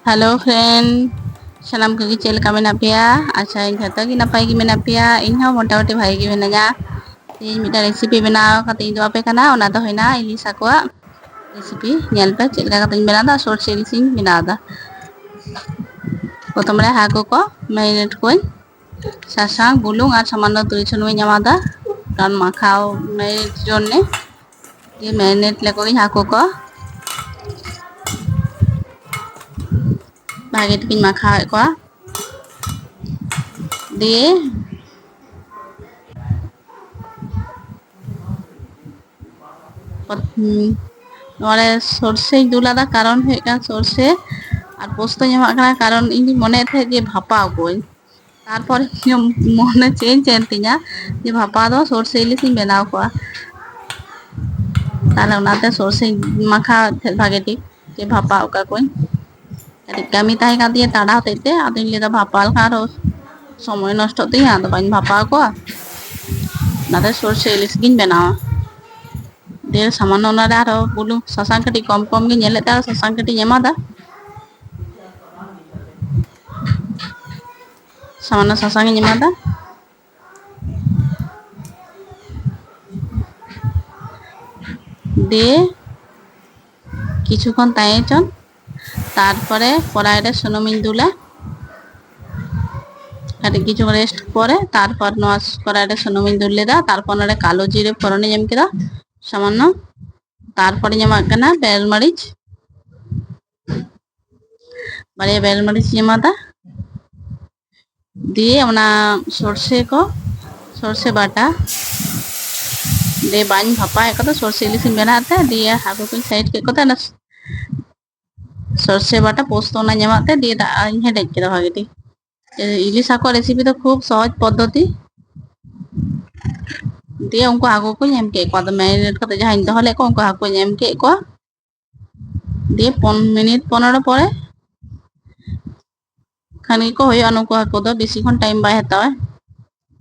hello friend सनाम को चेल का मेना पिया अच्छा इन जतो की नपाय की मेना पिया इन हो मोटामोटी भाई की मेना इन मिटा रेसिपी बनाव कते इन दो पे कना ओना दो होइना इलिसा को रेसिपी नेल पे चेल का कते बनादा शॉर्ट इलिसिंग बनादा प्रथम रे हाको को मैरिनेट कोई सासांग बुलुंग और सामान्य तुरी छनुई ñamada kan माखाव मैरिनेट जोन्ने ये मैरिनेट लेको हाको को भागे टिकिन माखा को দিয়ে नोरे सरसे दुलादा कारण है का सरसे और पोस्तो ñama kana कारण इन मने थे जे भापा को तारपर मने चेंज एंतिña जे भापा दो सरसे इलिसिन बनाव को ताले उनाते सरसे माखा भागे टिक जे भापा का कोई kami tahe ka dia tada tete adin leda bhapal karo সময় নষ্ট তুই আদো পাইন ভাপা কো নাতে সরষে ইলিশ গিন বেনাও দিয়ে সামান্য ওনারে আরো বলু শশাঙ্ক কাটি কম কম গিয়ে নেলে তার শশাঙ্ক কাটি এমাদা সামান্য শশাঙ্ক এমাদা দিয়ে কিছুক্ষণ তাইচন তারপরে কড়াইতে সোনমিন দুলে কাটি কিছু রেস্ট করে তারপর নস কড়াইতে সোনমিন দুলে দা তারপর নরে কালো জিরে ফোড়নে এম কেদা সামান্য তারপরে ñama kana বেল মরিচ বারে বেল মরিচ ñamada দিয়ে ওনা সরষে বাটা দিয়ে বাñ ভাপা একদা সরষে ইলিশিন বেনাতে দিয়ে হাগু কোন সাইড কে কথা না সরষে বাটা পোস্ত না ñamate দিয়ে হেডেজ কেদা ভাগেটি ইলিশ হাকো রেসিপি তো খুব সহজ পদ্ধতি দিয়ে उनको हाको को एम के को मैरिनेट करते जहां दो हले को उनको हाको एम के को দিয়ে 5 মিনিট 15 পরে খানি को होय अनुको हाको दो बेसिक्षण टाइम बाय हता है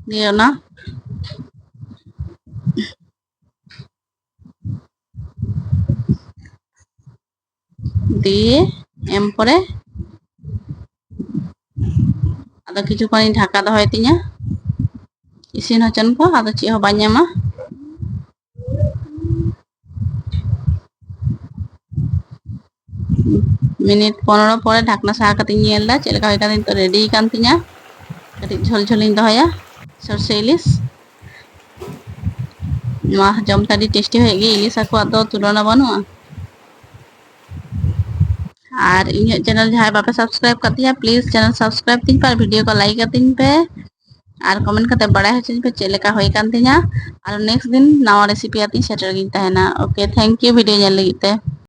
দিয়ে না দিয়ে এম পরে আদা কিছু পানি ঢাকা দো হয় তিña ইসিন হচন को আদা চি হবা ñama মিনিট 15 পরে ঢাকনা সাহা কাতে ñeelda চেলকা হয় কাতে তো রেডি কান তিña কাটি ঝোল ঝোলিন দহয়া সরষে ইলিশ মা জমতাডি টেস্টি হয়ে গিয়ে ইলিশ আকো আদো তুলনা বানুয়া और इन चैनल जहाँ बापे सब्सक्राइब करती है प्लीज चैनल सब्सक्राइब तीन पर वीडियो को लाइक करती पे और कमेंट करते बड़ा है पे चलेका होई कान तीना और नेक्स्ट दिन नवा रेसिपी आती सेटर गिन तहना ओके थैंक यू वीडियो जल लगते